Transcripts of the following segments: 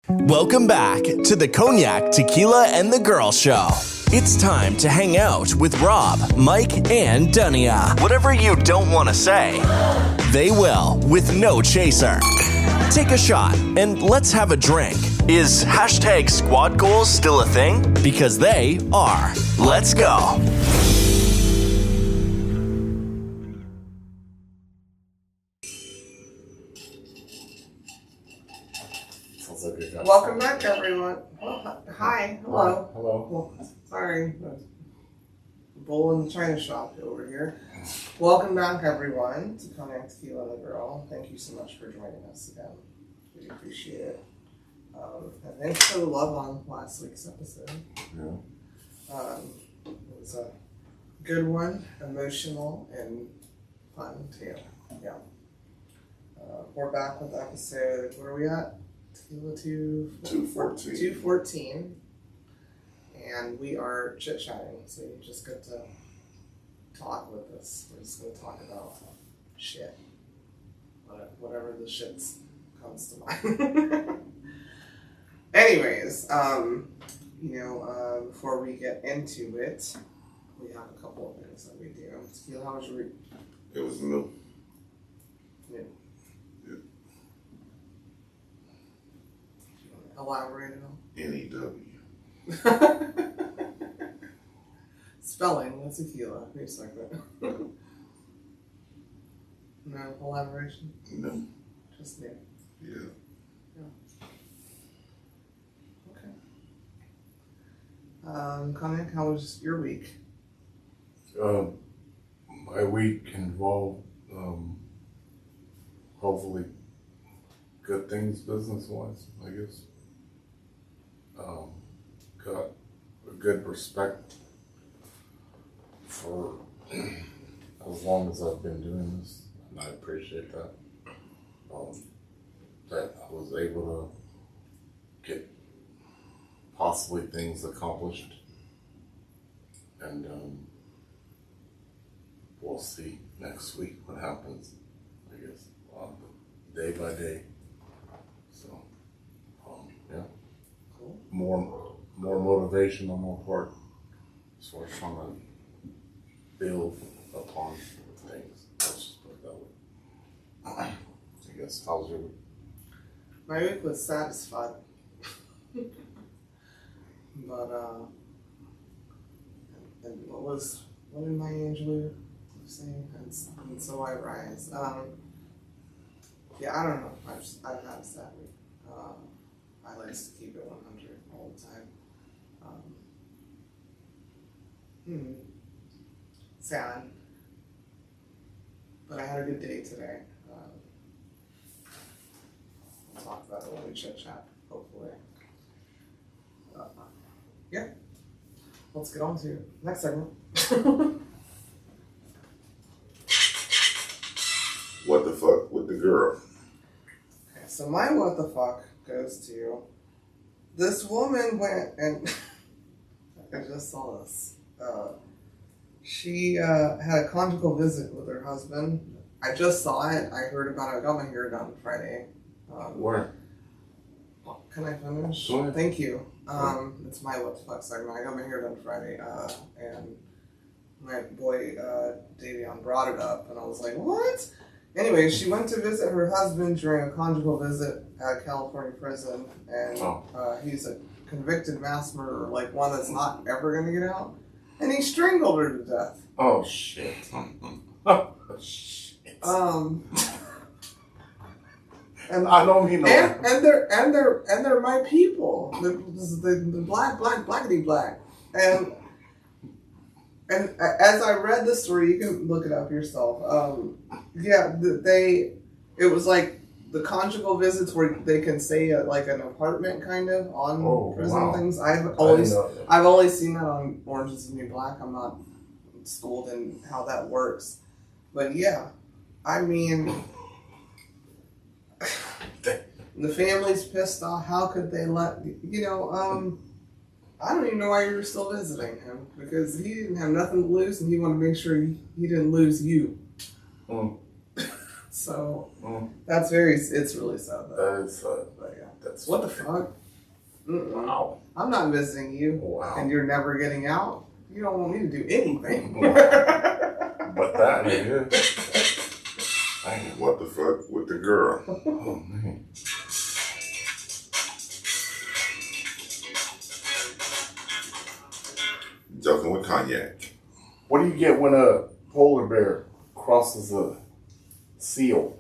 Welcome back to the Cognac, Tequila, and the Girl Show. It's time to hang out with Rob, Mike, and Dunya. Whatever you don't want to say, they will with no chaser. Take a shot and let's have a drink. Is hashtag squad goals still a thing? Because they are. Let's go. Welcome back, everyone. Oh, hi. Hello. Hello. Well, sorry. Bull in the China shop over here. Welcome back, everyone, to Cognac, Tequila, and the Girl. Thank you so much for joining us again. We appreciate it. And thanks for the love on last week's episode. Yeah. It was a good one, emotional, and fun, too. Yeah. We're back with episode, where are we at? Tequila 214. And we are chit-chatting, so you just get to talk with us. We're just going to talk about shit. Whatever the shit comes to mind. Anyways, before we get into it, we have a couple of things that we do. Tequila, how was your week? It was new. Yeah. Elaborate at all? N-E-W. Spelling, what's tequila? Wait a second. No elaboration? No. Just me. Yeah. Okay. Cognac, how was your week? My week involved, hopefully, good things business-wise, I guess. Got a good respect for as long as I've been doing this, and I appreciate that. That I was able to get possibly things accomplished, and we'll see next week what happens, I guess, day by day. So, yeah. Cool. More motivation on my part as far as trying to build upon things. Let's just put it that way. I guess, how's your week? My week was satisfied. But, and what did my angel say? And so I rise. Yeah, I don't know. I've had a sad week. I like to keep it 100 all the time. Sad. But I had a good day today. We'll talk about it when we chit chat, hopefully. Yeah. Let's get on to next segment. What the fuck with the girl? Okay, so my what the fuck goes to this woman went and I just saw this. She had a conjugal visit with her husband. I just saw it. I heard about it. I got my hair done Friday. Where? Can I finish? Sure. Thank you. It's my what the fuck segment. I got my hair done Friday, and my boy Davion brought it up, and I was like, what? Anyway, she went to visit her husband during a conjugal visit at a California prison, and he's a convicted mass murderer, like one that's not ever going to get out, and he strangled her to death. Oh shit. Oh shit. And I don't mean and they're my people. The blackity black. And as I read the story, you can look it up yourself. It was like the conjugal visits where they can stay at like an apartment kind of on prison things. I've always seen that on Orange Is the New Black. I'm not schooled in how that works, but yeah, I mean. The family's pissed off. How could they let I don't even know why you were still visiting him, because he didn't have nothing to lose and he wanted to make sure he didn't lose you. So that's it's really sad though. That is sad. But yeah. That's What the fuck? Mm-mm. Wow. I'm not visiting you, Wow. and you're never getting out. You don't want me to do anything. But that, nigga. Dang, what the fuck with the girl? Oh, man. Joking with Cognac. What do you get when a polar bear crosses a seal?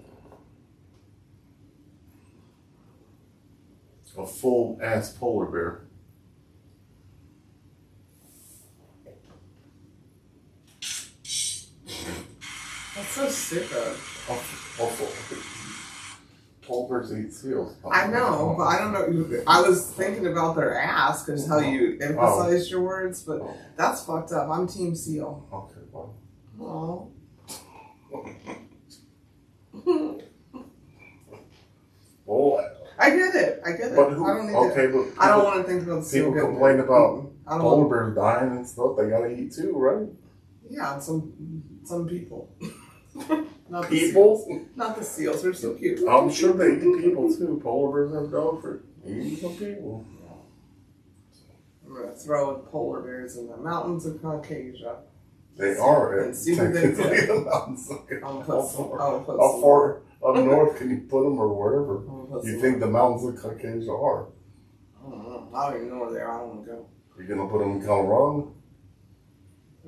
A full ass polar bear. That's so stupid. Polar bears eat seals. I know, but I don't know. I was thinking about their ass because how you emphasize your words, but that's fucked up. I'm Team Seal. Okay, well. Oh. Well, I get it. but who, I don't need okay, to. but I don't want to think about seal people getting complain about I don't polar want, bears dying and stuff. They gotta eat too, right? yeah, some people. Not the People? seals. Not the seals. They're so cute. I'm sure they eat people too. Polar bears have dog for eating some people. I'm gonna throw polar bears in the mountains of Caucasia. They are. And see what they technically do. the mountains. I'll put some. How far up north can you put them or wherever I'll put you some- think the mountains of Caucasia are? I don't know. I don't even know where they are. I don't want to go. You're gonna put them in Colorado?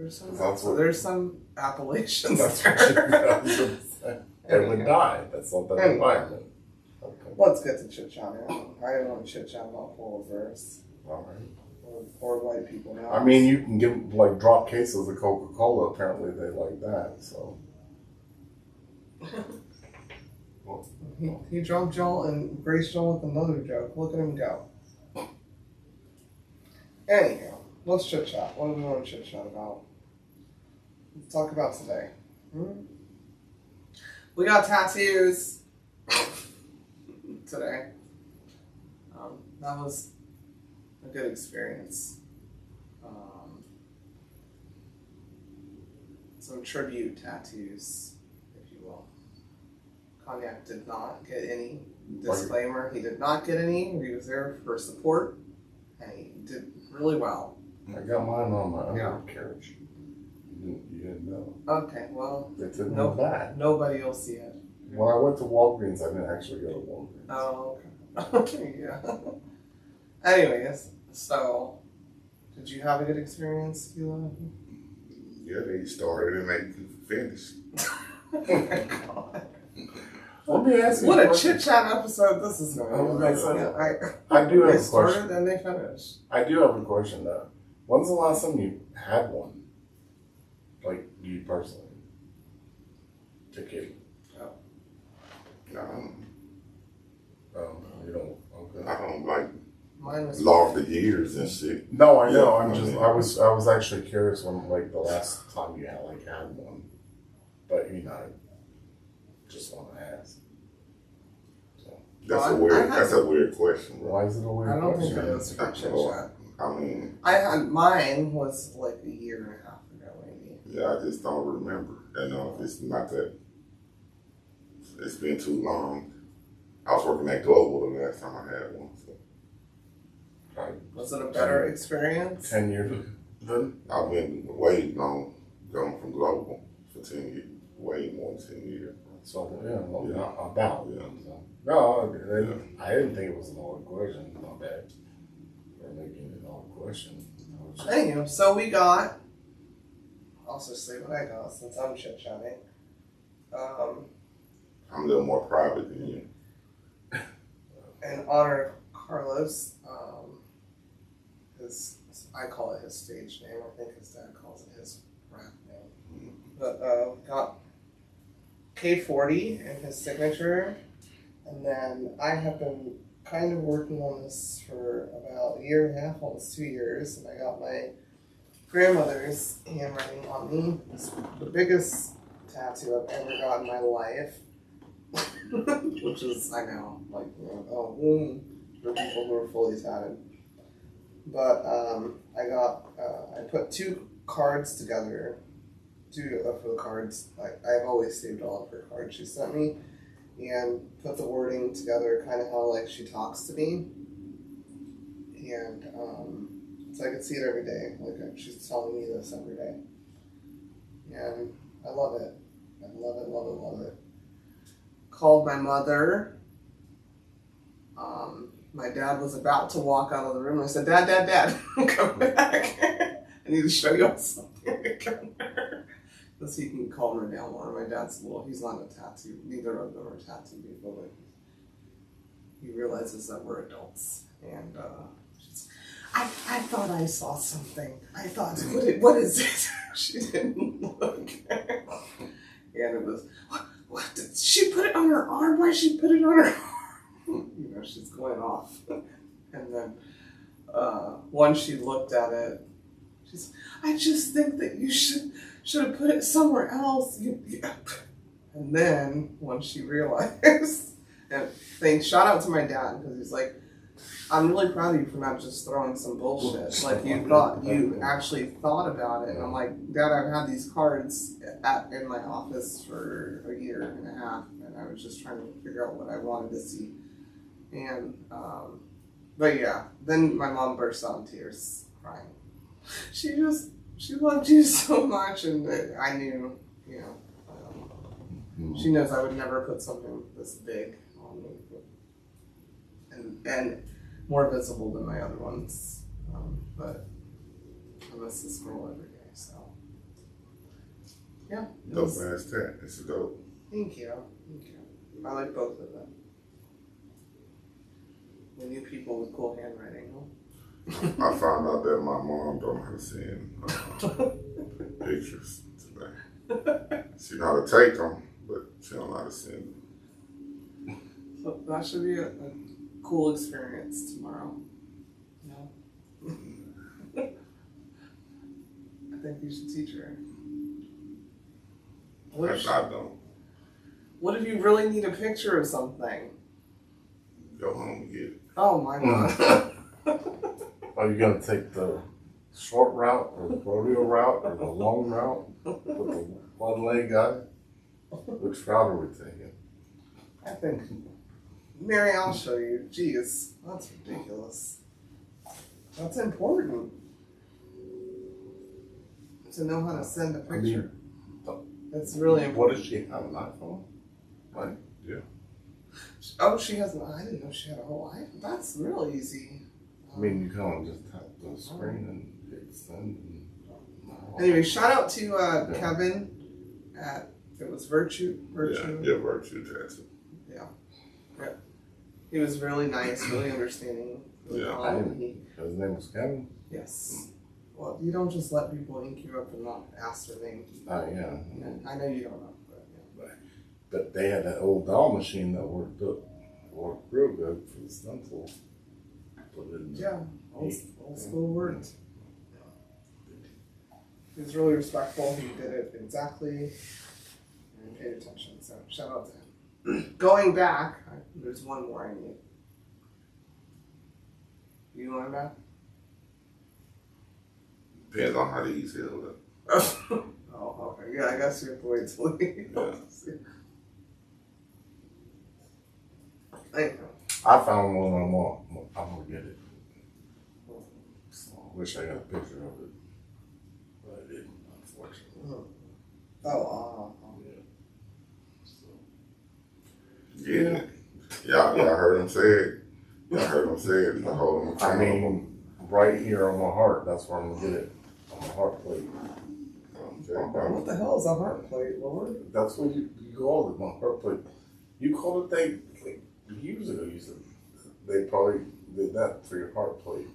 That's there's some Appalachians That's what there. you They would die. That's not that environment. Okay. Let's get to chit chatting. I don't want to chit chat about polar bears All right. or white people now. I mean, you can give like drop cases of Coca-Cola. Apparently, they like that. So. Well, he dropped Joel and Grace Joel with another joke. Look at him go. Anyhow, let's chit chat. What do we want to chit chat about? Let's talk about today. We got tattoos today. That was a good experience. Some tribute tattoos, if you will. Cognac did not get any. Disclaimer, he did not get any. He was there for support, and he did really well. I got mine on my undercarriage. You didn't know. Okay, well, They took me back. nobody will see it. When I went to Walgreens, I didn't actually go to Walgreens. Oh, okay. Yeah. Anyways, so, did you have a good experience, Tequila? Yeah, they started and they finished. Oh my god. Let me ask you What a question. chit chat episode this is going to be. I do have They a started question. and they finished. I do have a question though. When's the last time you had one? Like you personally? Tequila. You don't. Okay. I don't like Mine was lost the years and shit. No, I know. Yeah, I was actually curious when like the last time you had one, but you know, I just want to ask. So, That's a weird question, bro. why is it a weird I don't think question? it is for chit chat. I mean, I had mine was like a year and a half ago, maybe. yeah, I just don't remember. You know, it's not that. It's been too long. I was working at Global the last time I had one. So. Was it a better experience? 10 years ago. Then I've been way long gone from Global for 10 years, way more than 10 years. so yeah, Yeah. about Yeah. So, no, I didn't think it was an odd question. My bad. Or making it an odd question. Anyway, so we got. I'll just say what I got since I'm chit chatting. I'm a little more private than you. In honor of Carlos, I call it his stage name. I think his dad calls it his rap name. But got K40 in his signature, and then I have been kind of working on this for about a year and a half, almost 2 years, and I got my grandmother's handwriting on me. It's the biggest tattoo I've ever got in my life. Which is, I know, like, for people who are fully tatted. But I put 2 cards together, 2 of the cards. I've always saved all of her cards she sent me. and put the wording together, kind of how like she talks to me, and so I could see it every day. Like she's telling me this every day, and I love it. I love it, love it, love it. Called my mother. My dad was about to walk out of the room. I said, Dad, come back. I need to show you something. Come here. So he can calm her down more. My dad's he's not a tattoo. Neither of them are tattoo people, but he realizes that we're adults. And I thought I saw something. I thought, what is it? She didn't look. And it was, what did she put it on her arm? Why did she put it on her arm? You know, she's going off. And then once she looked at it, she's, I just think that you should have put it somewhere else. And then when she realized, and shout out to my dad, because he's like, I'm really proud of you for not just throwing some bullshit. Like you actually thought about it. And I'm like, Dad, I've had these cards in my office for a year and a half, and I was just trying to figure out what I wanted to see. And but yeah, then my mom burst out in tears, crying. She loved you so much, and I knew, you know, she knows I would never put something this big on me, and more visible than my other ones. But I miss this girl every day, so yeah. Dope ass tat. It's a dope. Thank you. I like both of them. We need people with cool handwriting, huh? I found out that my mom don't know how to send pictures today. She know how to take them, but she don't know how to send them. So that should be a cool experience tomorrow. No? I think you should teach her. I don't. What if you really need a picture of something? Go home and get it. Oh my God. Are you gonna take the short route or the rodeo route or the long route with the one leg guy? Which route are we taking? I think, Mary, I'll show you. Jeez, that's ridiculous. That's important. To know how to send a picture. It's really important. What does she have, an iPhone? Right? Yeah. Oh, she has. I didn't know she had a whole iPhone. That's real easy. I mean, you kind of just tap the screen and hit send. Anyway, shout out to Kevin at, it was Virtue. Yeah, Virtue Tattoo. Yeah. He was really nice, really understanding. Really calm. His name was Kevin? Yes. Well, you don't just let people ink you up and not ask their name. Oh, yeah. I know you don't know. But they had that old doll machine that worked real good for the stencil. Yeah, old school words. He was really respectful. He did it exactly and paid attention. So shout out to him. Going back, there's one more I need. You want him back? Depends on how these heal up. Oh, okay. Yeah, I guess you have to wait till he I found one I want. I'm gonna get it. So I wish I got a picture of it, but I didn't, unfortunately. Yeah. Y'all heard him say it. Y'all heard him say it. I mean, right here on my heart. That's where I'm gonna get it, on my heart plate. What the hell is a heart plate, Lord? That's what you call it, my heart plate. You called it years ago. You said they probably did that for your heart plate.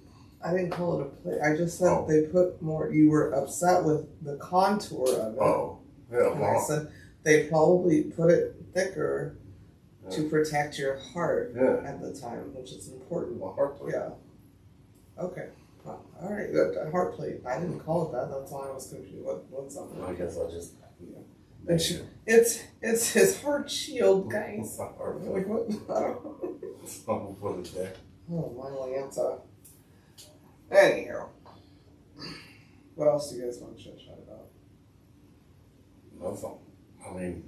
I didn't call it a plate. I just said they put more. You were upset with the contour of it. Oh, yeah. And I said they probably put it thicker to protect your heart at the time, which is important. My heart plate. Yeah. Okay. All right. A heart plate. I didn't call it that. That's why I was confused. What's up? I guess I just. And it's his heart shield, guys. It's not heart plate. Like what? I don't know. I'll put it there. Oh, my Lanta. Anyhow. What else do you guys want to chat about? Nothing. I mean,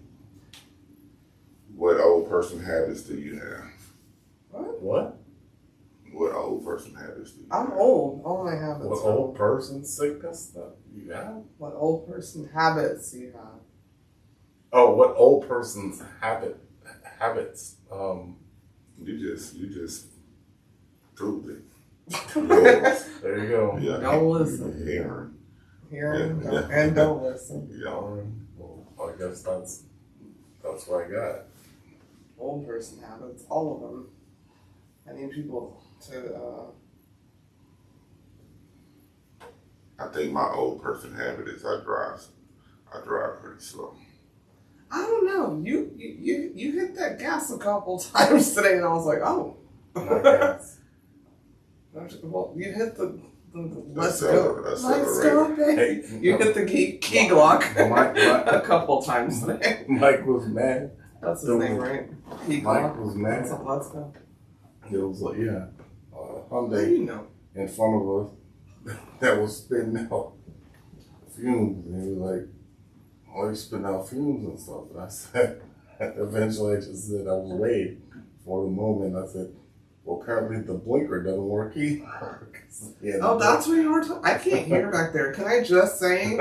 What old person habits do you have? What? What old person habits do you I'm have? old. All my habits. What are old person sickness that you have? What old person habits you have? Oh, what old person's habits? You just proved it. There you go. Yeah. Don't listen. Hearing. And don't listen. Yeah. Well, I guess that's what I got. Old person habits, all of them. I need people to. I think my old person habit is I drive pretty slow. I don't know. You hit that gas a couple times today, and I was like, oh. I guess. Well, you hit the let's Accelerator, go. accelerator. Let's go, baby. Hey, You hit the key glock Mike a couple times today. was mad. That's his name, right? Key Mike glock. was mad. Let's go. It was like, yeah, How do Hyundai you know? in front of us that was spitting out fumes. And he was like, "Oh, you spitting out fumes and stuff." And I said, eventually I just said, I was waiting for the moment. I said, well, apparently the blinker doesn't work either. Yeah, Oh, that's what you were talking. I can't hear back there. Can I just say,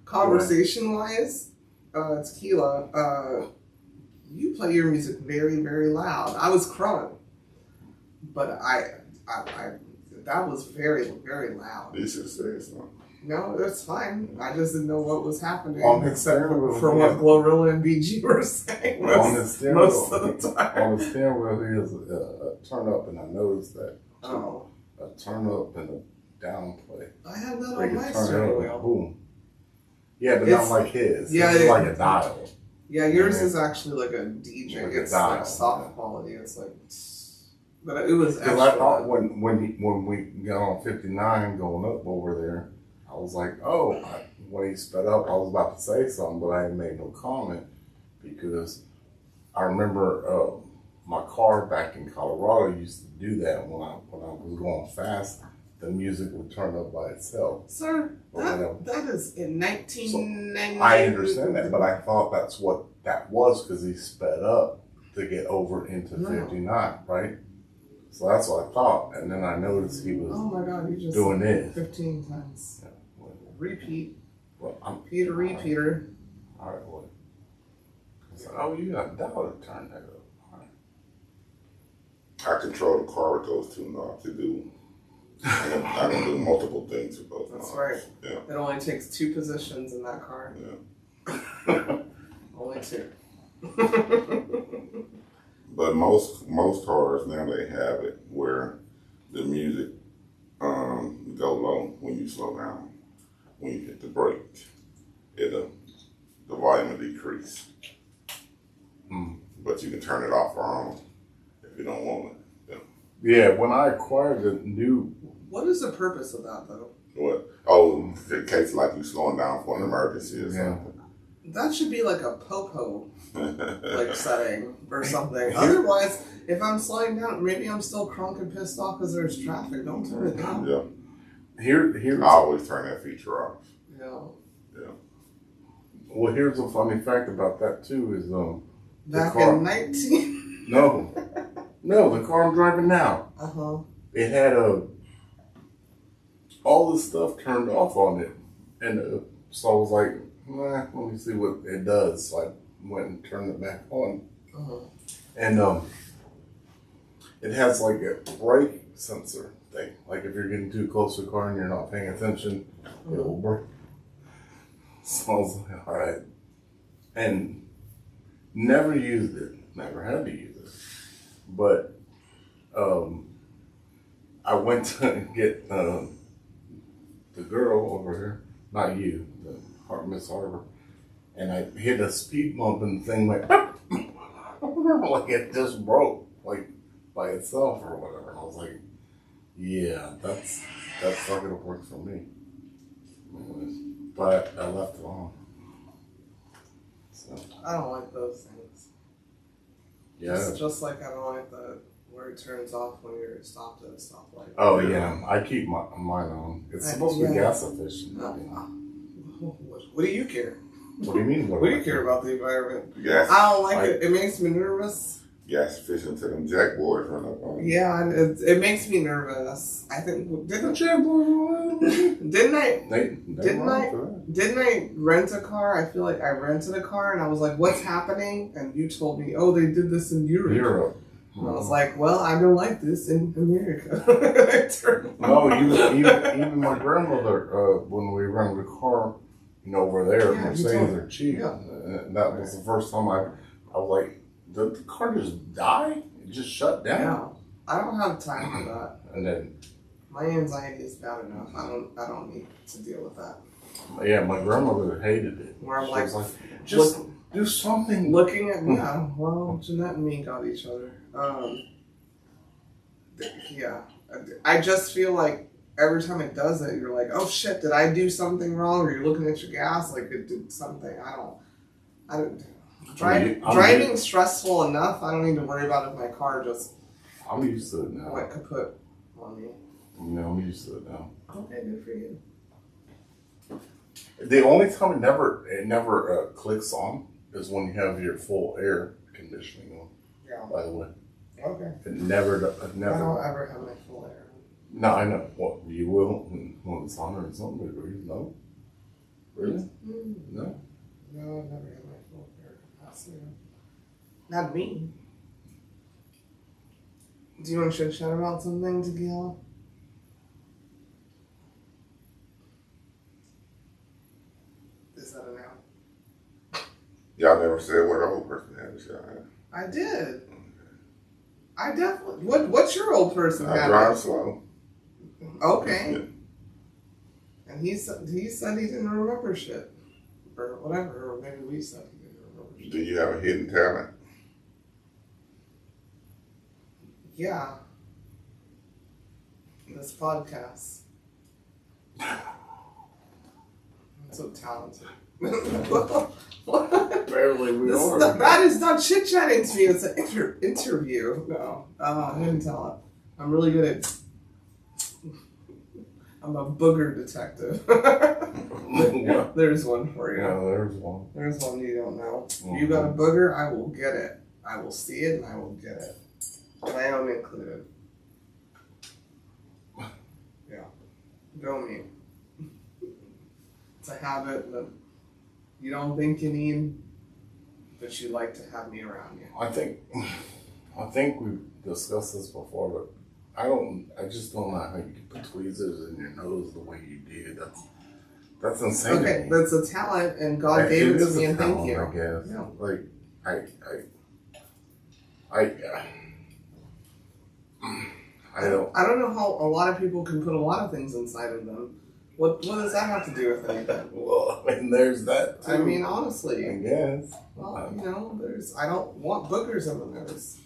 conversation-wise, Tequila, you play your music very, very loud. I was crowing, but I that was very, very loud. You should say something. No, that's fine. I just didn't know what was happening. On his except stereo, for what Glorilla and BG were saying most of the time. On the steering wheel, he has a turn up, and I noticed that. Oh, A turn up and a down play. I have that They on can my turn steering it up wheel. and boom. Yeah, but It's- not like his. yeah, His is it- like a dial. Yeah, yours Yeah. is actually like a DJ. Like a It's dial, like soft yeah. quality. It's like, but it was Because I thought extra. when we got on 59 going up over there, I was like, oh, when he sped up, I was about to say something, but I made no comment because I remember my car back in Colorado used to do that when I was going fast. The music would turn up by itself. Sir, Or whatever. that is in 1990. I understand that, but I thought that's what that was because he sped up to get over into No. 59, right? So that's what I thought, and then I noticed he was Oh my God, you just doing said this. 15 times. Yeah, well, Repeat. well, I'm Peter, repeater. all right. Well, it's like, oh, you got a dollar to turn that up. All right. I control the car with those two knobs to do. I can do multiple things with those That's knobs. right. Yeah. It only takes 2 positions in that car. Yeah. Only 2. But most cars now they have it where the music go low when you slow down. When you hit the brake, the volume will decrease. Mm. But you can turn it off or on if you don't want it. Yeah, when I acquired the new, What is the purpose of that, though? What? Oh, in case like you slowing down for an emergency or Yeah. something. That should be like a popo like setting or something. Here- Otherwise, if I'm slowing down, maybe I'm still crunk and pissed off because there's traffic. Don't turn it down. Yeah. here's I always turn that feature off. Yeah. well, here's a funny fact about that too is Back car. in 19. no, the car I'm driving now, it had all this stuff turned off on it, and so I was like, let me see what it does. So I went and turned it back on, and it has like a brake sensor thing. Like if you're getting too close to the car and you're not paying attention, it will brake. So I was like, all right, and never used it, never had to use it, but I went to get the girl over here, not you, Miss Harbor, and I hit a speed bump and the thing went, like it just broke, like by itself or whatever. And I was like, yeah, that's not gonna work for me. Anyways, but I left it on. So I don't like those things. yeah. Just like I don't like where it turns off when you're stopped at a stoplight. Oh yeah, I keep mine on. It's supposed to be Yeah. gas efficient. What do you care? What do you mean? What do you care about the environment? Yes. I don't like it. It makes me nervous. Gas efficient to them jack boys run up on you. Yeah, it makes me nervous. I think didn't I rent a car? I feel like I rented a car and I was like, "What's happening?" And you told me, "Oh, they did this in Europe." And I was like, "Well, I don't like this in America." No, even my grandmother, when we rented a car, over there, Mercedes are cheap. Yeah. And that was the first time I was like, did the car just die? It just shut down? Yeah. I don't have time for that. And then, My anxiety is bad enough. I don't need to deal with that. yeah, my grandmother hated it. Where I'm She like, was like, just do something. looking at well, Jeanette and me got each other. Yeah, I just feel like every time it does it, you're like, oh shit, did I do something wrong? Or you're looking at your gas like it did something. I don't. Driving stressful enough. I don't need to worry about if my car just I'm used to it now. went kaput on me. I'm used to it now. Okay, good for you. The only time it never clicks on is when you have your full air conditioning on. Yeah. By the way, Okay. it never. I don't ever have my full air. No, I know. What you will when it's 100 and something degrees? No. Really? No. No, I've never had my full air capacity. Not me. Do you want to chat about something, Tequila? Is that a no? Y'all never said what the old person had to say. I did. I definitely. What's your old person I habit? drive slow. Okay. And he said he didn't remember shit, or whatever, or maybe we said he didn't remember shit. Do you have a hidden talent? Yeah. This podcast. I'm so talented. What? Barely we are. That is not chit chatting to me. It's an interview. No, hidden talent. I'm really good at. I'm a booger detective. There's one for you. Yeah, there's one. There's one you don't know. Mm-hmm. You got a booger, I will get it. I will see it and I will get it. My own included. Yeah. Go me. It's a habit that you don't think you need, but you like to have me around you. I think we've discussed this before, but I just don't know how you can put tweezers in your nose the way you do. That's insane. Okay, that's a talent, and God gave it to me, and thank you. I guess. Yeah. Like I don't know how a lot of people can put a lot of things inside of them. What does that have to do with anything? Well, I mean, there's that too. I mean, honestly. I guess. Well, I don't want boogers in the nose.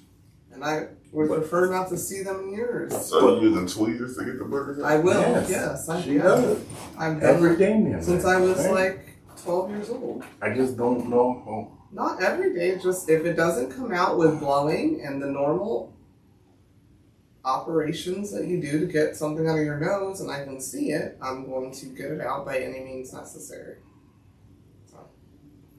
And I would prefer not to see them in yours. So you using tweezers to get the burgers out? I will, Yes, yes. she does. I've Every done day, it man. since I was Right? like 12 years old. I just don't know. Not every day, just if it doesn't come out with blowing and the normal operations that you do to get something out of your nose and I can see it, I'm going to get it out by any means necessary. So.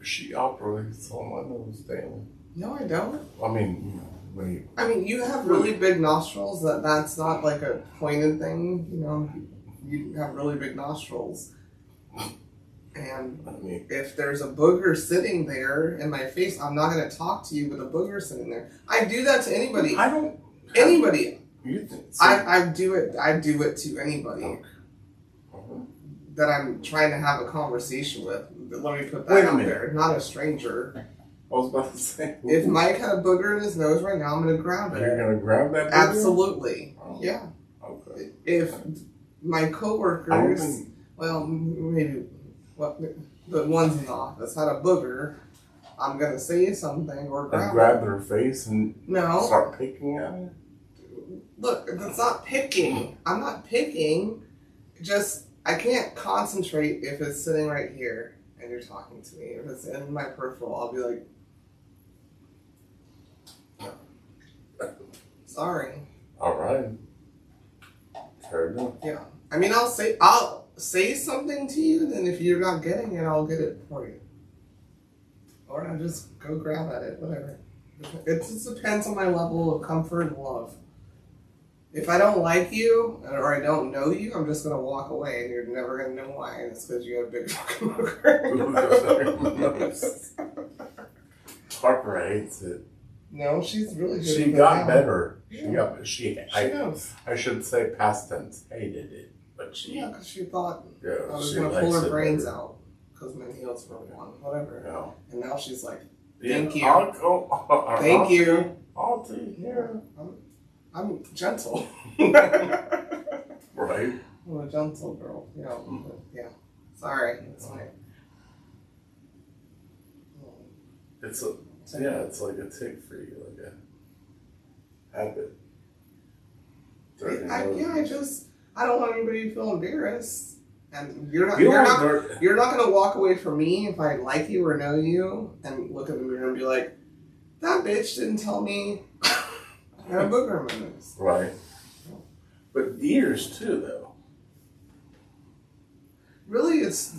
She operates on my nose daily. No, I don't. I mean, you have really big nostrils. That's not like a pointed thing. You have really big nostrils. And if there's a booger sitting there in my face, I'm not going to talk to you with a booger sitting there. I do that to anybody. I don't. Anybody. You think so? I do it to anybody that I'm trying to have a conversation with. Let me put that out there. Not a stranger. I was about to say. If Mike had a booger in his nose right now, I'm going to grab it. You're going to grab that booger? Absolutely. Oh. Yeah. Okay. If my coworkers, well, maybe the ones in the office had a booger, I'm going to say something or grab their face and start picking at it? Look, that's not picking. I'm not picking. Just, I can't concentrate if it's sitting right here and you're talking to me. If it's in my peripheral, I'll be like, sorry. All right. Fair enough. Yeah. I mean, I'll say something to you, then if you're not getting it, I'll get it for you. Or I just go grab at it, whatever. It just depends on my level of comfort and love. If I don't like you, or I don't know you, I'm just going to walk away, and you're never going to know why. And it's because you have a big fucking booger. Harper hates it. No, she's really good. She got better. Yeah. She knows. I should say past tense, hated it. But she... Yeah, because she thought Yeah, I was she going to pull likes her it brains better. out. Because my heels were one, whatever. Yeah. And now she's like, Yeah, thank you. Thank you. Auntie, yeah. I'm gentle. Right? I'm a gentle girl. You know, but yeah. Sorry. It's like... It's like a tick for you, like a habit. I don't want anybody to feel embarrassed. And you're not gonna walk away from me if I like you or know you and look in the mirror and be like, that bitch didn't tell me I had a booger in my nose. Right. But ears too, though. Really, it's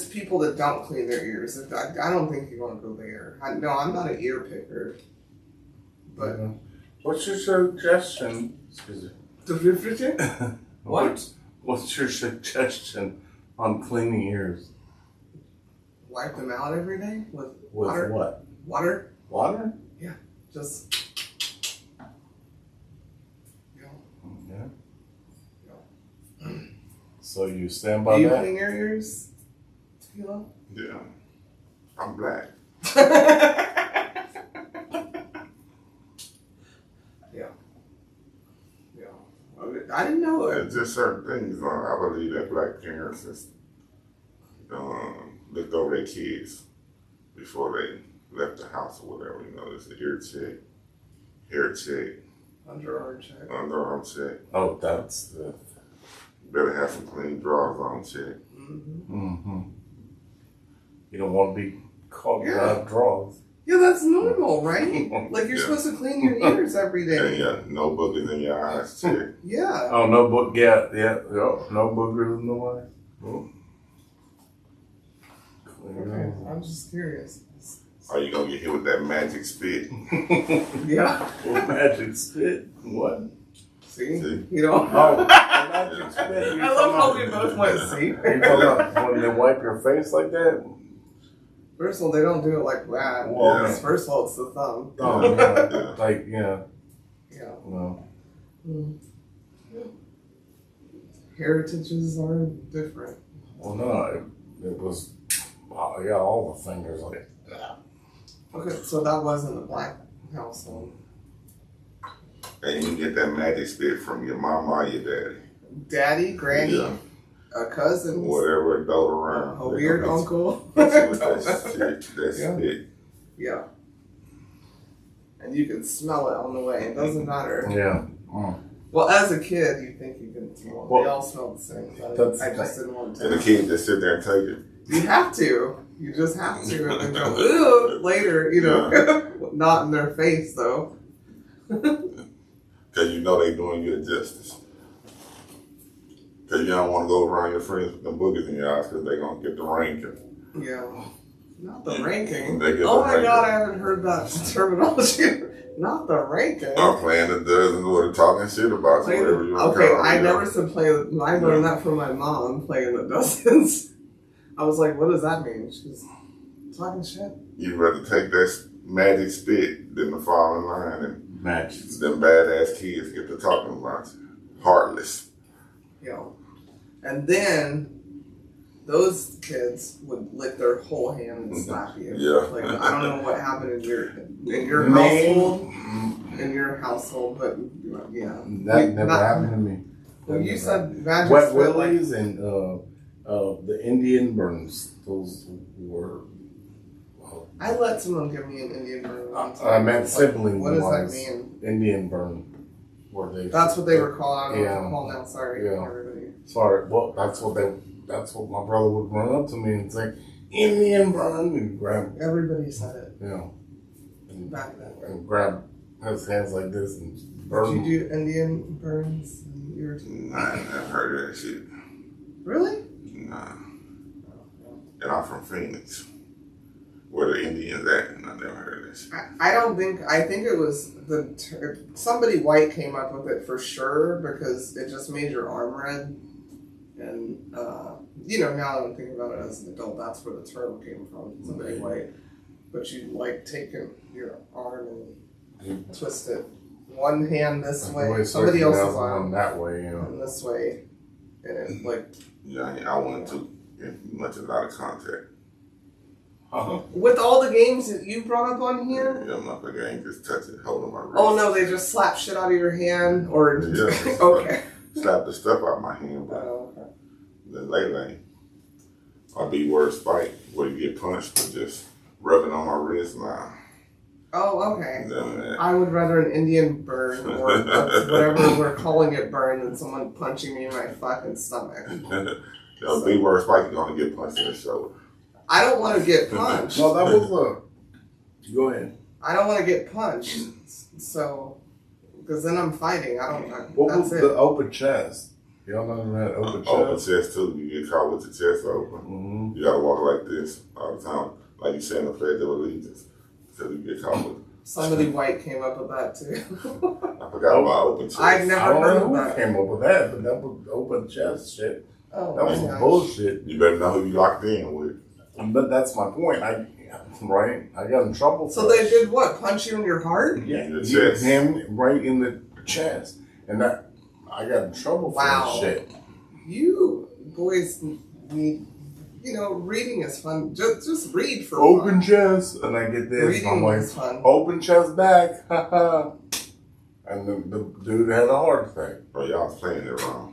people that don't clean their ears. I don't think you want to go there. I'm not an ear picker. But what's your suggestion? Excuse me. What? What's your suggestion on cleaning ears? Wipe them out every day with With water. what? Water? Water? Yeah. Just. Yeah. So you stand by Do you that? clean your ears, Tequila? Yeah. I'm black. I didn't know it. There's just certain things. I believe that black parents just looked over their kids before they left the house or whatever. You know, there's an ear check, hair check, underarm check. Oh, that's the... Better have some clean drawers on check. Mm-hmm. You don't want to be caught without drawers. Yeah, that's normal, right? Like you're supposed to clean your ears every day. And no boogers in your eyes check. Yeah. Oh, no book. Yeah. No boogers in the way. Okay, I'm just curious. Are you gonna get hit with that magic spit? Yeah. Well, magic spit. What? See? See? You know? Oh, magic spit. I love how we both went, see? You talking about when they wipe your face like that? First of all, they don't do it like that. Well, yeah. First of all, it's the thumb. Oh, yeah. Like, yeah. Yeah. No. Heritages are different. Well, no. It was, all the fingers like that. Okay, so that wasn't a black household. And you get that magic spit from your mama or your daddy. Daddy, granny, a cousin, Whatever adult around. a weird uncle. That spit. Yeah. And you can smell it on the way. It doesn't matter. Yeah. Well, as a kid, you think you can smell it. Well, they all smell the same. But I just didn't want to. And the kids just sit there and take it. You have to. You just have to. And then go, ooh, later, you know. Not in their face, though. Because you know they doing you a justice. Because you don't want to go around your friends with them boogers in your eyes because they're going to get the ranking. Yeah. Not the ranking. They get Oh the my ranking. God, I haven't heard that terminology. Not the ranking. I'm playing the dozens or talking shit about you, whatever you want to Okay, call it. I never said play. I learned that from my mom playing the dozens. I was like, what does that mean? She's talking shit. You'd rather take that magic spit than to fall in line and Magic. them badass kids get to talking about you. Heartless. You know. And then those kids would lick their whole hand and slap you. Yeah. Like I don't know what happened in your household, but yeah. That never happened to me. Well, you said magic Wet spit, like, Willies and the Indian burns. Those were. I let someone give me an Indian burn. one I time. meant Like, sibling what does that wise. mean? Indian burn. Where they. That's what they were called. I don't know what Yeah. they're called now. Sorry, Yeah. everybody. Sorry. Well, that's what my brother would run up to me and say, Indian burn, and grab. Everybody said it And back then. and grab his hands like this and burn. Did you do Indian burns? And you were Nah, I never heard of that shit. really? Nah. And I'm from Phoenix, where where the Indians at, and I never heard of this. I think it was somebody white came up with it for sure because it just made your arm red. And, now that I'm thinking about it as an adult, that's where the term came from. Somebody white. But you, like, take your arm and twist it. One hand this way, somebody else's arm that way, and this way. And it, like... Yeah, I went to much of out of contact. With all the games that you brought up on here? Yeah, I'm not the game, just touch it, hold on my wrist. Oh, no, they just slap shit out of your hand? Or... Yeah, okay. Slap the stuff out of my hand, but okay. then lately, I'll be worse fight where you get punched, but just rubbing on my wrist now. Oh, okay. Yeah, I would rather an Indian burn or whatever we're calling it burn than someone punching me in my fucking stomach. It'll be worse fight, you're going to get punched in the shoulder. I don't want to get punched. No, that was Go ahead. I don't want to get punched. So, because then I'm fighting. What that's was it. the open chest? Y'all know that open chest? Open chest, too. You get caught with the chest open. Mm-hmm. You got to walk like this all the time. Like you say in the Pledge of Allegiance. So you get caught with Somebody white came up with that, too. I forgot about open chest. I've never I don't heard know of who that. came up with that, but that was open chest shit. Oh, That was my some gosh. bullshit. You better know who you locked in with. But that's my point. I got in trouble for So they did what? Punch you in your heart? Yeah, The you chest. him right in the chest, and that I got in trouble for Wow. that shit. You boys need, reading is fun. Just read for Open fun. chest, and I get this. Reading I'm like, is fun. open chest back, haha. And the dude had a heart attack. Bro, y'all was playing it wrong.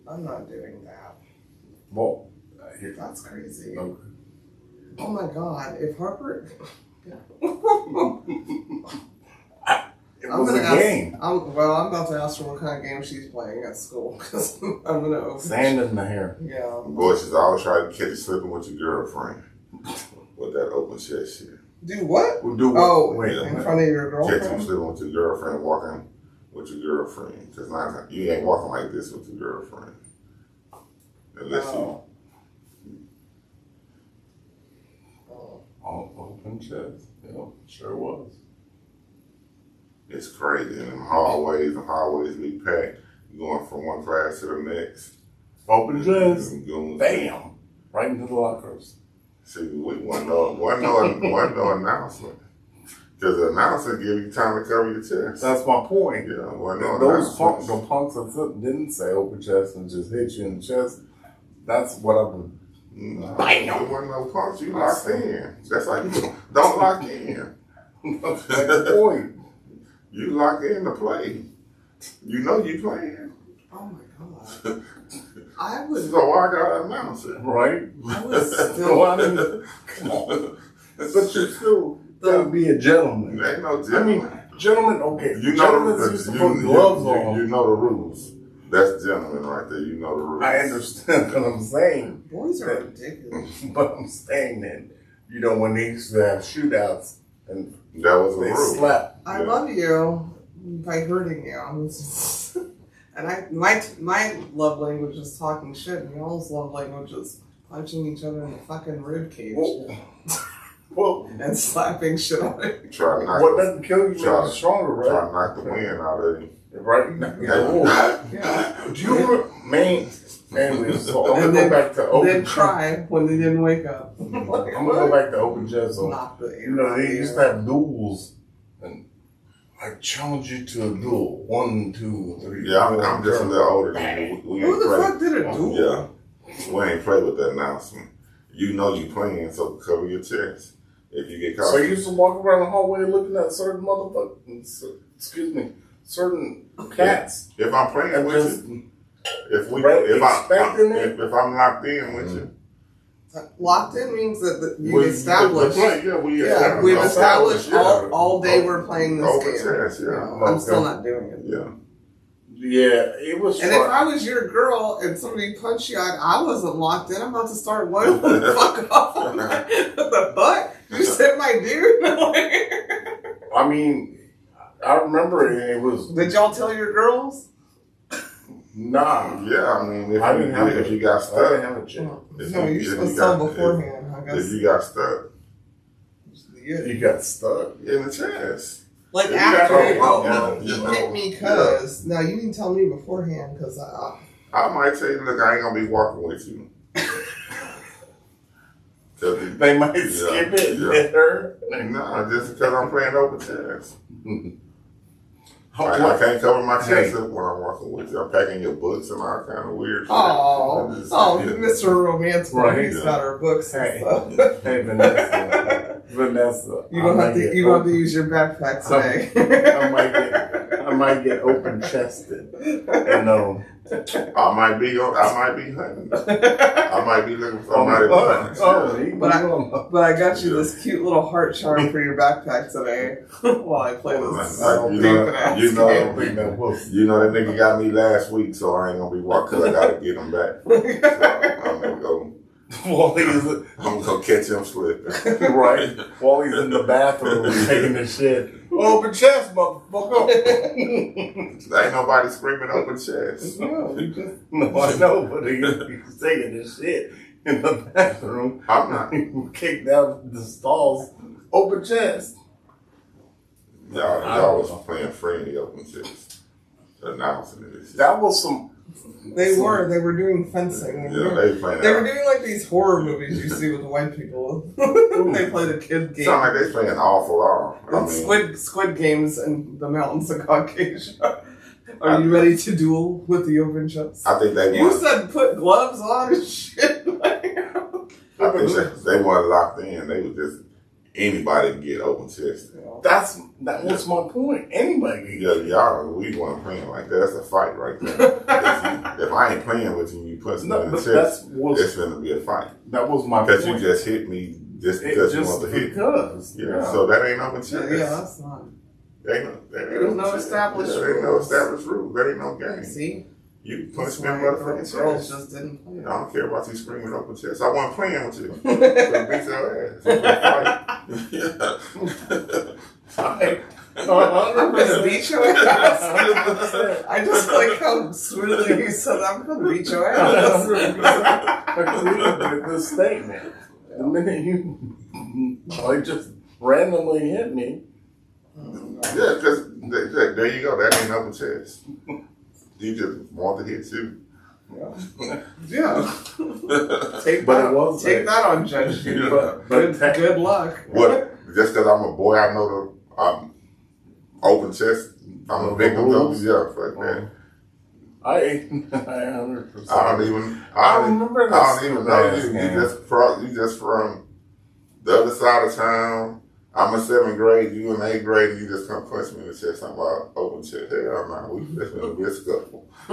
I'm not doing that. Well, That's crazy. okay. Oh my god, if Harper... It was a game. I'm about to ask her what kind of game she's playing at school, because I'm going to... Sand in the hair. Yeah. Boy, she's always trying to catch you slipping with your girlfriend. With that open chest shit. Do what? We'll do what? Oh, Wait, in front of your Catch you girlfriend? slipping with your girlfriend, walking with your girlfriend. Because you ain't walking like this with your girlfriend. Unless Oh. Open chest. Yeah, sure was. it's crazy. And them hallways be packed. Going from one class to the next. Open chest. Them goons. Bam! Right into the lockers. See, we wasn't no announcement. Because the announcer give you time to cover your chest. That's my point. Yeah, wasn't no Those announcement. the punks that didn't say open chest and just hit you in the chest, that's what I would. No, Bam. there wasn't no punch. You locked in. That's like don't lock in. That's the point. You lock in to play. You know you playing. Oh my god. I would... So why gotta announce it? Right? I would still... So, I mean, come on. But you still gotta be a gentleman. There ain't no I gentleman. mean, gentlemen, okay. You know Gentlemen used to put gloves on. You know the rules. That's gentleman right there. You know the rules. I understand what I'm saying. Boys are ridiculous. But I'm saying that, when they used to have shootouts and That was a they rule. slap. I love you by hurting you. And my love language is talking shit, and y'all's love language is punching each other in the fucking rib cage Well, and slapping shit out of you. Try to knock what the, doesn't kill you makes you stronger, try right? to knock the wind out of you. Right? Yeah. Do you remember, man? Anyways, so I'm And gonna go back to open. Then cry when they didn't wake up. I'm gonna go back to open chest. So, Knock the air out they of used you. to have duels, and I challenge you to a duel. 1, 2, 3. Yeah, I'm 4, just a little older than you. We Who ain't the play. fuck did a duel? Yeah. We ain't play with the announcement. You know you playing, so cover your chest. If you get caught. So you used to walk around the hallway looking at certain certain cats. If I'm playing And with just you, if expecting it. if I'm locked in with you, Locked in means that you we established. We've established all day we're playing this Open game. chest, yeah. I'm still not doing it. Yeah. Yeah, it was. And if I was your girl and somebody punched you, I wasn't locked in. I'm about to start one the fuck off. What the fuck? You said my dude? I mean, I remember it was. Did y'all tell your girls? Nah. Yeah, I mean, I didn't have if you got I didn't stuck, have a chick. No, you're supposed to tell beforehand. I if guess. you got stuck, You got stuck in the chest. Like You after got- he hit me, cause now you didn't tell me beforehand, cause I might say, look, I ain't gonna be walking with you. they might skip it, hit her. No, just because I'm playing open chest. I can't cover my chest up when I'm walking with you. I'm packing your books and all kind of weird shit. Mr. Romantic, Right. he's got our books and stuff. Hey, Vanessa. You don't have to use your backpack today. I might get open chested. I might be hunting. I might be looking for somebody. But I got you this cute little heart charm for your backpack today while I play this. You know that nigga got me last week, so I ain't gonna be walking. I gotta get him back. So I'm gonna go. I'm gonna catch him slipping. Right. While he's in the bathroom taking the shit. Open chest, motherfucker. Ain't nobody screaming open chest. No, No, I know, but he's taking this shit in the bathroom. I'm not. Kicked out the stalls. Open chest. Y'all was playing friendly open chest. Announcing this shit. That was some. They were doing fencing. Yeah, they playing. They were doing like these horror movies you see with the white people. They play the kid game. Sound like they playing awful off. Squid Games in the mountains of Caucasia. Are you ready to duel with the open chest? I think they You said put gloves on and shit. I think they weren't locked in. They was just anybody can get open chest. That was my point. Anybody. Y'all, we weren't playing like that. That's a fight right there. If I ain't playing with you, you punch me in the chest, it's gonna be a fight. That was my point. Because you just hit me just because you want to hit me. Yeah, so that ain't open chest. Yeah, that's not. There's no established rules. There ain't no established rules. That ain't no game. See? You punch me in motherfucking Girls chest. just didn't play. I don't care about you screaming open chest. I wasn't playing with you. So beat your ass. Yeah. I'm gonna beat your ass. I just like how smoothly you said I'm gonna beat your ass. Agree with this statement. The minute you just randomly hit me. Yeah, because there you go. That ain't open chest. You just want to hit you. Yeah. Take But that on Judge. Good luck. What? Just because I'm a boy, I know I'm open chest. I'm a victim of fuck that. I 100%. I don't even know you. You just from the other side of town. I'm in 7th grade, you in 8th grade, and you just come punch me in the chest. I'm about open chest. Hell no, it's gonna be a scuffle. I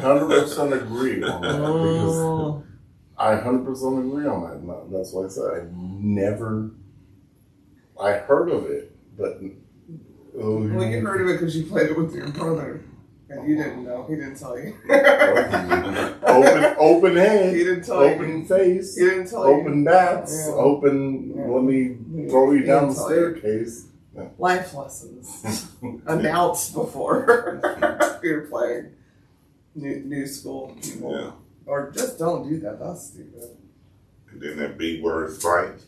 100% agree on that because I 100% agree on that. No, that's why I said I heard of it, but well, you heard of it because you played it with your brother, and you didn't know. He didn't tell you. open head, he didn't tell open face, he didn't tell you. Open bats, open. Let me throw you down the staircase. Life lessons announced before you're playing new school people. Yeah. Or just don't do that. That's stupid. And then that B word spike.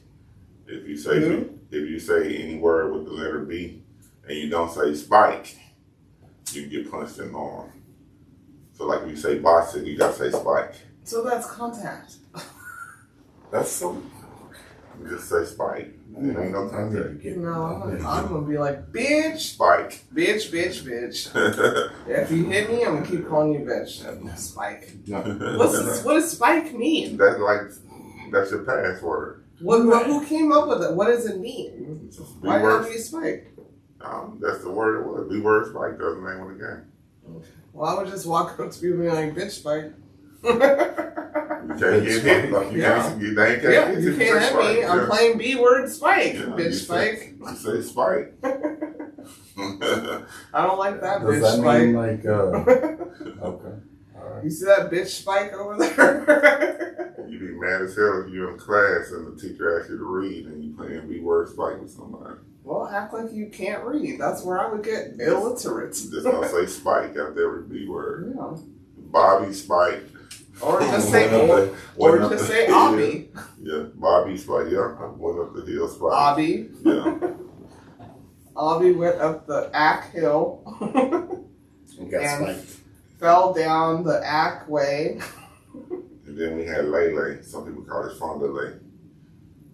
If you say any word with the letter B and you don't say spike, you get punched in the arm. So like if you say bicycle, you gotta say spike. So that's contact. That's so. You just say spike. It ain't no contact. No, I'm gonna be like, bitch. Spike. Bitch. If you hit me, I'm gonna keep calling you bitch. Spike. What does spike mean? That's your password. Who came up with it? What does it mean? Why have you spike? That's the word it was. B word spike. That's the name of the game. Okay. Well, I would just walk up to people and be like, bitch spike. You can't get hit. You can't hit me. I'm playing B word spike. Yeah, bitch spike. You say spike. I don't like that Does bitch that spike. mean like okay. Alright. You see that bitch spike over there? You be mad as hell if you're in class and the teacher asks you to read and you playing B word spike with somebody. Well, act like you can't read. That's where I would get illiterate. Just don't say spike after every B word. Yeah. Bobby spike. Or just say, Went up the say hill. Abby. Yeah, Bobby Spike. Yeah, I went up the hill Spike. Abby. Yeah. Abby went up the Ack Hill And got and spiked. fell down the Ack Way. And then we had Lele. Some people call it Fondue.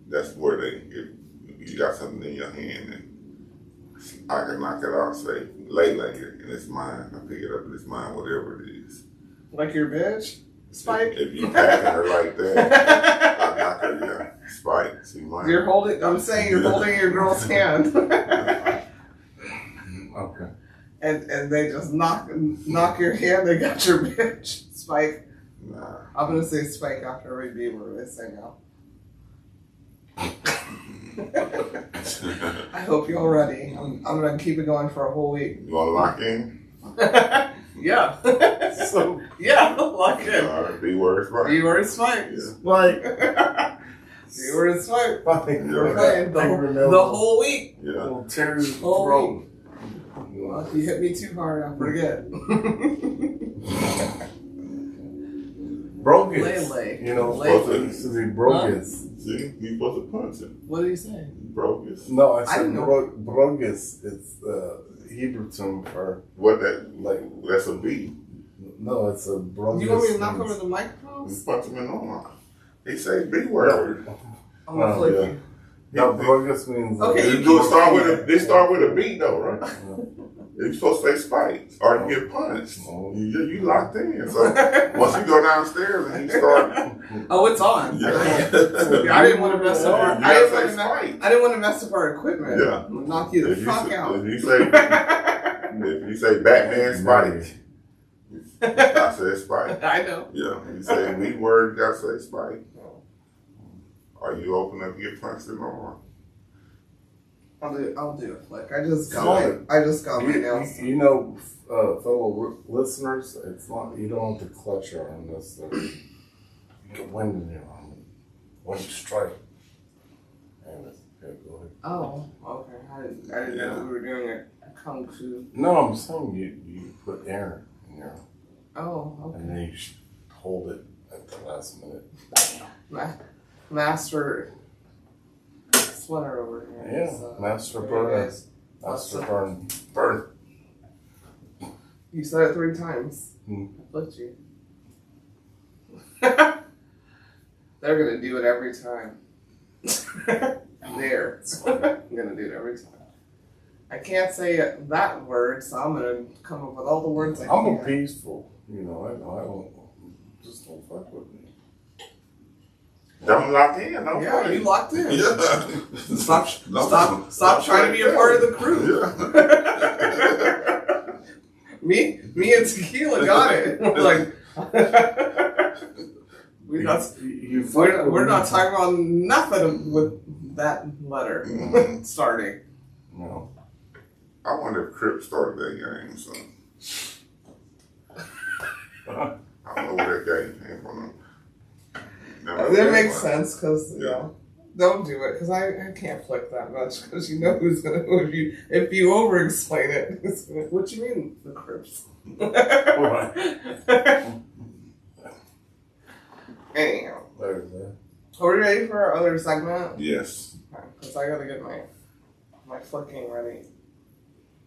That's where you got something in your hand and I can knock it out, say, Lele, and it's mine. I pick it up and it's mine, whatever it is. Like your bitch? Spike? If you packing her like that, I knock her, yeah. Spike, see mine. I'm saying you're holding your girl's hand. Okay. And they just knock your hand, they got your bitch. Spike. Nah. I'm gonna say Spike after every beat where they say no. I hope you're ready. I'm gonna keep it going for a whole week. You want to lock in? Yeah. So, Yeah, lock in. B-word Spike. You were Spike. Yeah. like, You were Spike. We're Yeah. playing the whole week. Yeah. will tear your Whole throat. Well, if you hit me too hard, I'll forget. Brogus. Lele. You know, Lele. it used to be Brogus. See, you supposed to punch him. What did he say? Brogus. No, I I said didn't know. Brogus. It's Hebrew term for, What that, like, that's a B. no, it's a Brogus. Do you want me to knock means- over the microphone? You punch him in the arm. He say B-word. I'm gonna flick yeah. you. No, Brogus means. Okay, They start with a B though, right? You're supposed to say spike or you get punched. Oh. You locked in. So once you go downstairs and you start, Oh, it's on. yeah. I didn't want to mess up. You gotta say spike. I didn't want to mess up our equipment. Yeah. Knock you the If you fuck say- out. If you say Batman Spike, I say Spike. I know. Yeah. If you say B word, you gotta say Spike. Or you open up, you get punched in the arm. I'll do a flick. I just got my nails. You know, fellow listeners, it's not, you don't have to clutch your arm necessarily. You get wind in your arm. When you strike. And it's, yeah, go ahead. Oh, okay. I didn't know we were doing a kung fu. No, I'm saying you put air in your arm. Oh, okay. And then you just hold it at the last minute. Master sweater over here. Yeah, So, Master there Burn. it is. Master Burn. You said it 3 times. Hmm. I flipped you. They're gonna do it every time. There. I'm gonna do it every time. I can't say that word, so I'm gonna come up with all the words I I'm can. peaceful. You know, I don't, just don't fuck with me. Don't lock in. Don't Yeah, play. you locked in. Yeah. Stop trying to be a part of the crew. Yeah. Me and Tequila got it. We're like, we're not talking about nothing with that letter starting. No. I wonder if Crip started that game. So I don't know where that game came from. That makes sense because don't do it because I can't flick that much because you know who's gonna if you over explain it. It's gonna, what you mean the Crips? Anyhow, are we ready for our other segment? Yes. Because I gotta get my flicking ready.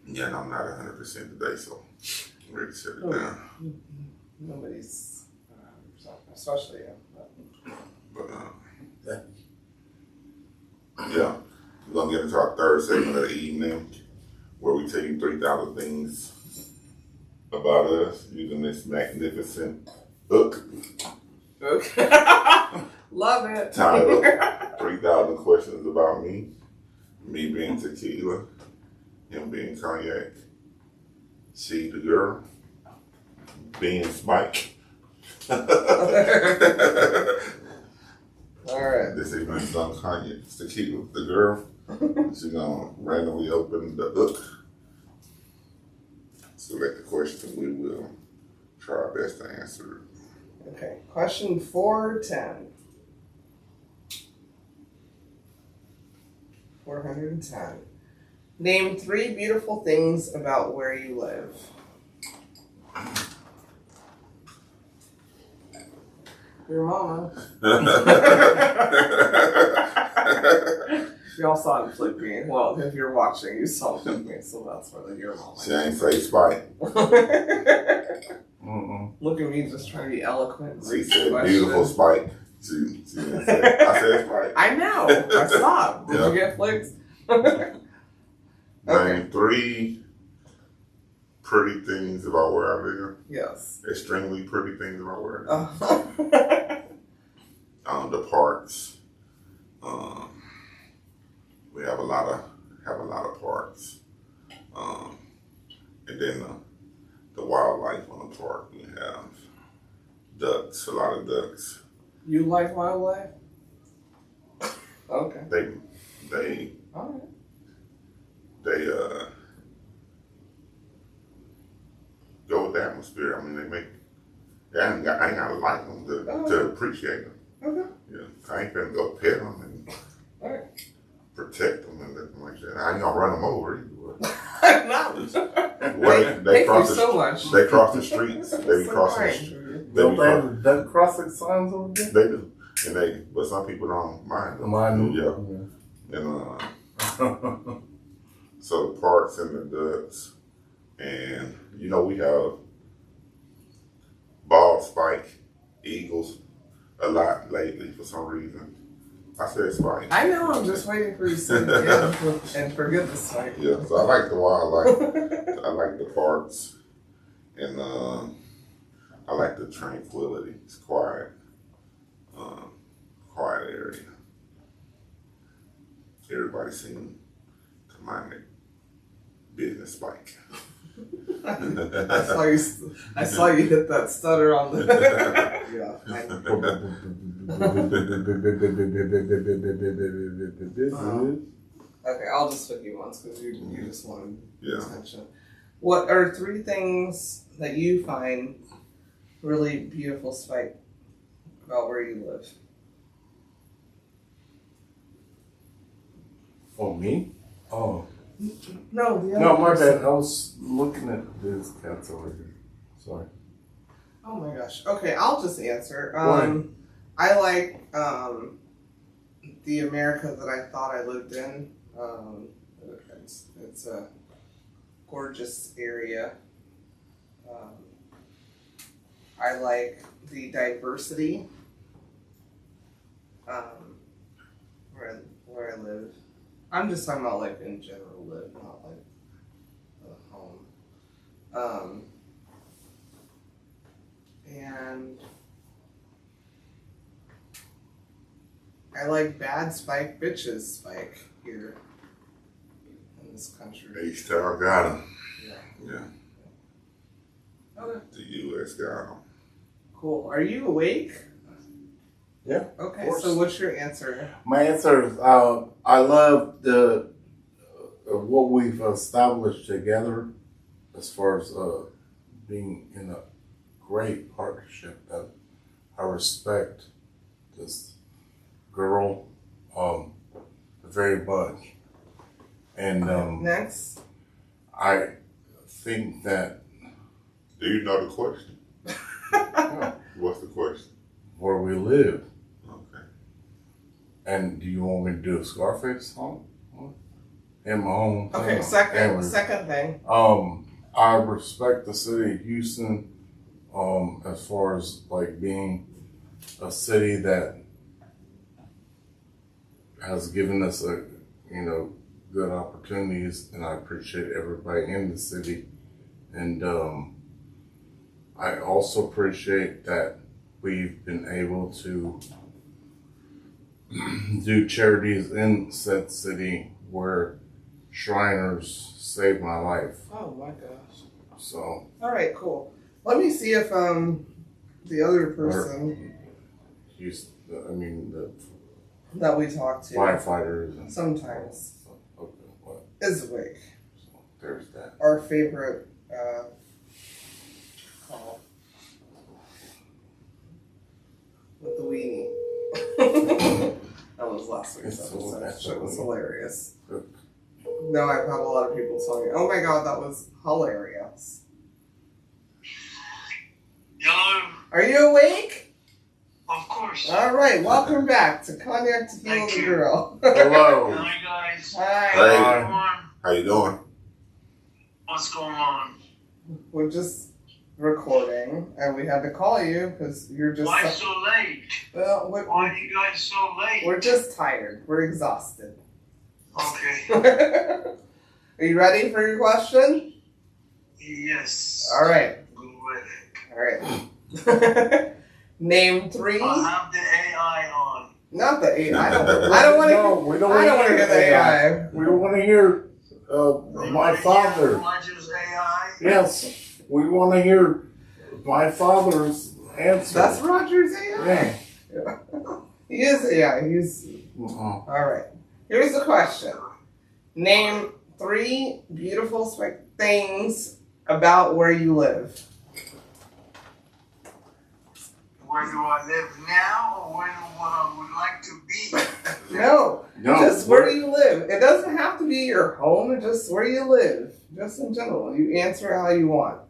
Yeah, and I'm not 100% today, so I'm ready to shut it Oh. down. Nobody's, especially you. But yeah, we're gonna get into our third segment of the evening, where we tell you 3,000 things about us using this magnificent book Okay. Love it. titled 3,000 Questions About Me. Me being Tequila, him being Cognac, she the girl, being Spike. All right. This evening's on Cognac, Tequila, the girl. She's gonna randomly open the book, select the question, we will try our best to answer it. Okay. Question 410. 410. Name 3 beautiful things about where you live. Your mama. Y'all saw him flip me. Well, if you're watching, you saw him flip me, so that's where your mama. She ain't say Spike. Look at me just trying to be eloquent. She said beautiful Spike. She didn't say, I said Spike. I know. I saw. Did you get flicks? Name 3 pretty things about where I live. Yes. Extremely pretty things about where I live. Uh, The parks. We have a lot of parks. And then the wildlife on the park. We have ducks, a lot of ducks. You like wildlife? Okay. They All right. go with the atmosphere. I mean, I ain't gotta like them to appreciate them. Okay. Yeah, I ain't gonna go pet them and All right. protect them and let them like that. I ain't gonna run them over either. No. They Thank you so much. They cross the streets. They be So crossing. kind. Don't they have the crossing signs over there? They do, but some people don't mind them. Mine. Yeah. And so the parks and the ducks, and we have bald spike eagles a lot lately for some reason. I said spike. I know. I'm just waiting for you to say it again and forget the spike. Yeah. So I like the wildlife. I like the parks, and I like the tranquility. It's quiet, quiet area. Everybody seems to mind their business spike. I saw you hit that stutter on the. Yeah. Okay, I'll just pick you once because you just wanted attention. What are 3 things that you find really beautiful, Spike, about where you live? Oh, me? Oh. No, the other No, my person. bad. I was looking at this cat's over here. Sorry. Oh my gosh. Okay, I'll just answer. Why? I like the America that I thought I lived in. It's a gorgeous area. I like the diversity where I live. I'm just talking about like in general live, not like a home. And I like bad Spike bitches Spike here in this country. Each town got them. Yeah. Yeah. Okay. The U.S. got them. Cool. Are you awake? Yeah. Okay. So what's your answer? My answer is I love the what we've established together as far as being in a great partnership. That I respect this girl very much, and Next. I think that Do you know the question? What's the question? where we live. Okay. And do you want me to do a Scarface song? In my home. Okay. Second thing. I respect the city of Houston, as far as like being a city that has given us good opportunities, and I appreciate everybody in the city. And I also appreciate that we've been able to do charities in said city where Shriners saved my life. Oh my gosh. So. All right. Cool. Let me see if the other person that we talked to firefighters and sometimes is awake. So there's that. Our favorite call with the weenie. That was last week's episode. That was hilarious. No, I've had a lot of people tell me, "Oh my god, that was hilarious." Hello? Are you awake? Of course. All right, welcome back to Cognac, Tequila, Thank the you. Girl. Hello. Hi guys. Hi. Hey. Everyone. How you doing? What's going on? We're just recording, and we had to call you because you're just. Why so late? Well, Why are you guys so late? we're just tired. We're exhausted. Okay. Are you ready for your question? Yes. All right. Go with it. All right. Name three. I'll have the AI on. Not the AI. I don't want to. No, we don't I don't want to hear the AI. We want to hear You my wanna father. hear Roger's AI? Yes, we want to hear my father's answer. That's Roger's AI. Yeah. He is AI. He's all right. Here's the question. Name three beautiful things about where you live. Where do I live now, or where I would like to be? No, No, just where do you live? It doesn't have to be your home. It's just where you live. Just in general. You answer how you want.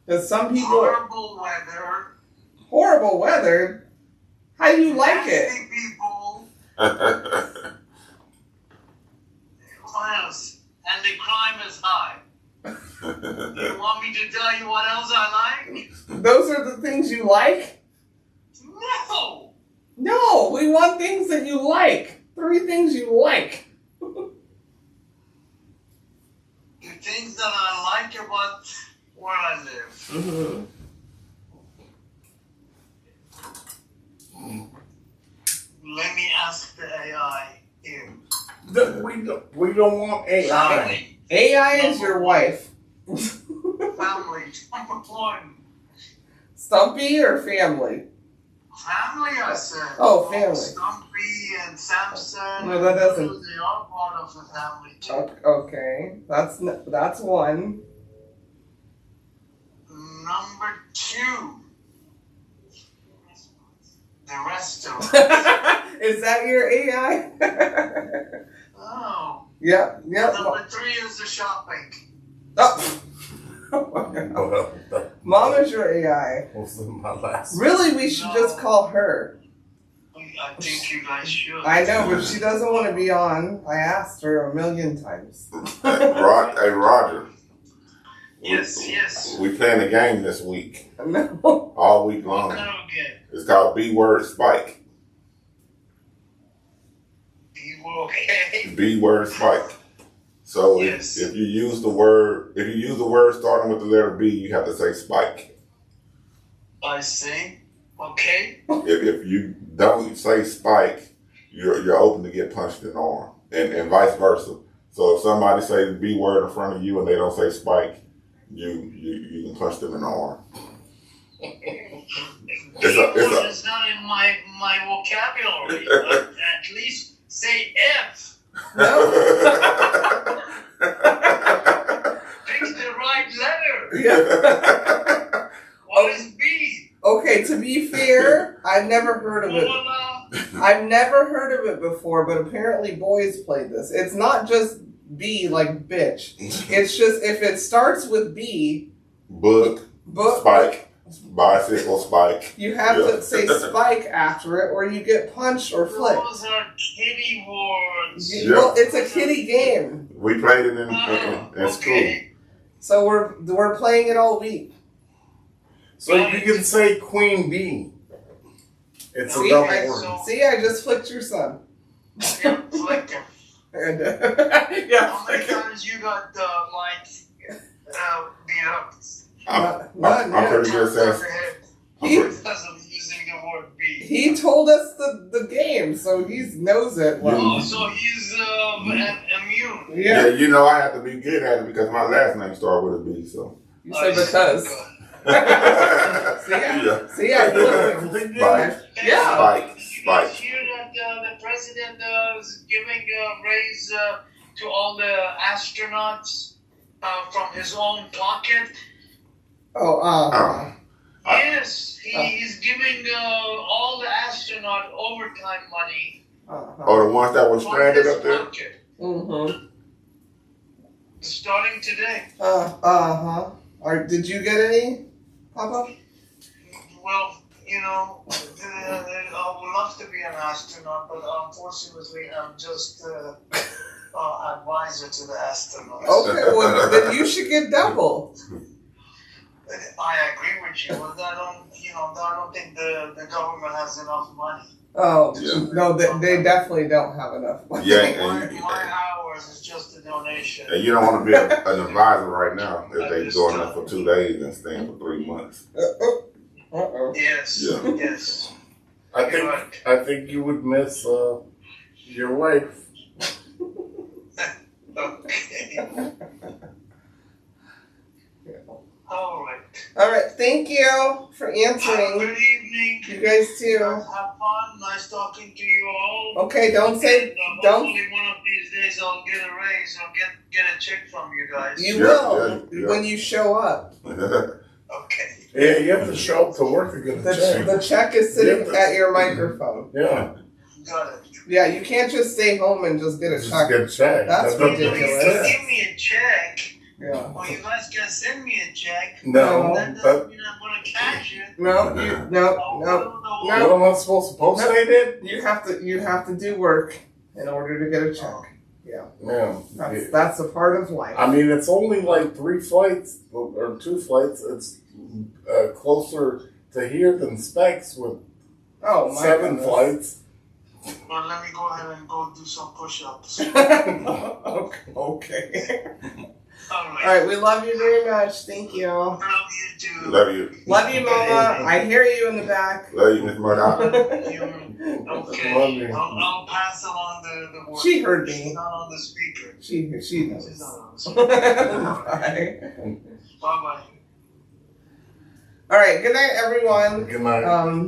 Because some people... Horrible weather. Horrible weather? How do you like it? Nasty people. What else? And the crime is high. You want me to tell you what else I like? Those are the things you like? No! No, we want things that you like. Three things you like. The things that I like about where I live. Let me ask the AI here. We don't want AI. AI is your wife. Family, number one. Stumpy or family? Family, I said. Oh, family. Stumpy and Samson. No, that doesn't- They are part of the family too. Okay, that's one. Number two. The restaurant. Is that your AI? Oh. Yep. Number three is the shopping. Oh. Well, that Mom is your AI. was my last. Really, we should just call her. I think you guys should. I know, but she doesn't want to be on. I asked her a million times. Hey, Roger. Yes. We playing a game this week. No. All week What long. kind of game? It's called B-Word Spike. You okay? B-Word Spike. So Yes. if you use the word starting with the letter B, you have to say spike. I see. Okay. If you don't say spike, you're open to get punched in the arm, and vice versa. So if somebody says the B word in front of you and they don't say spike, you can punch them in the arm. It's not in my vocabulary. At least say F. No. Pick the right letter. Yeah. What is B? Okay, to be fair, I've never heard of it. Cola. I've never heard of it before, but apparently boys played this. It's not just B like bitch. It's just if it starts with B, Book, spike, bicycle, spike. you have to say spike after it, or you get punched or flicked. Those are kitty words. Yeah. Well, it's a kiddie game, We played it in school. Okay. so we're playing it all week. So you can say Queen Bee. It's See, a double I- word. See, I just flicked your son. Yeah, flick him. And, How many yeah. times you got beat up? None I'm yet. pretty good Turns saying. head He, because of using the word B. he told us the game, so he knows it well. Oh, so he's immune. Yeah, Yeah, I have to be good at it because my last name started with a B. So. you said because. See, I flipped him. Spike. Yeah. Spike. You guys Spike. hear that the president is giving a raise to all the astronauts from his own pocket? Oh, Yes, he's giving all the astronaut overtime money Oh, the ones that were from stranded his up there? pocket, Mm-hmm. starting today. Uh-huh. Did you get any, Papa? Well, I would love to be an astronaut, but unfortunately, I'm just advisor to the astronauts. Okay, well then you should get double. I agree with you, but I don't think the government has enough money. Oh Yeah. no, they definitely don't have enough money. Yeah, My hours is just a donation. and you don't want to be an advisor right now if they doing that for 2 days and staying for 3 months. Uh-oh. Yes, Yeah. yes. I think you would miss your wife. Okay. All right. All right, thank you for Have a answering. good evening. You guys too. Have fun. Nice talking to you all. Okay, don't say And, don't. hopefully one of these days I'll get a raise or get a check from you guys. You Yeah, will yeah. when you show up. Okay. Yeah, you have to show up to work to get a check. The check is sitting Yeah. at your microphone. Yeah, Got it. Yeah, you can't just stay home and just get a just check. get a check. That's what they ridiculous. You said. give me a check, Yeah. or you guys can send me a check. No, That doesn't mean I'm going to cash it. No, no. what am I supposed to post? They did. You have to do work in order to get a check. Yeah. Yeah. That's a part of life. I mean, it's only like 3 flights or 2 flights. It's closer to here than Specs with Oh my 7 goodness. flights. Well, let me go ahead and go do some push-ups. Okay. All All right. right, we love you very much. Thank you. Love you too. Love you. Love you, Mama. I hear you in the back. Love you, Miss Murdoch. Okay. I'll pass along the word. She heard She's me. not on the speaker. She She's knows. not on the speaker. Bye. Bye-bye. All right. Good night, everyone. Good night.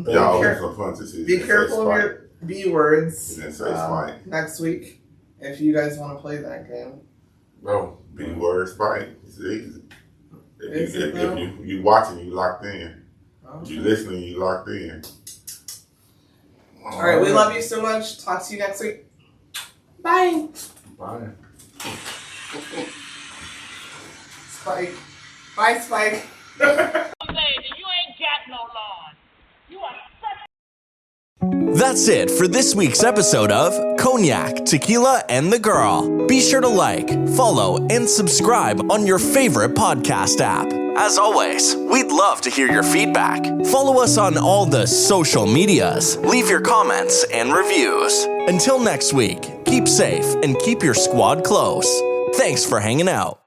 Be, Y'all care- have some fun to see. be careful of your B words He didn't say spite. next week if you guys want to play that game. No. B word spite. It's easy. Is it If though? you watching, you locked in. Oh. You listening, you locked in. All right. We love you so much. Talk to you next week. Bye. Bye. Spike. Bye, Spike. That's it for this week's episode of Cognac, Tequila, and the Girl. Be sure to like, follow, and subscribe on your favorite podcast app. As always, we'd love to hear your feedback. Follow us on all the social medias. Leave your comments and reviews. Until next week, keep safe and keep your squad close. Thanks for hanging out.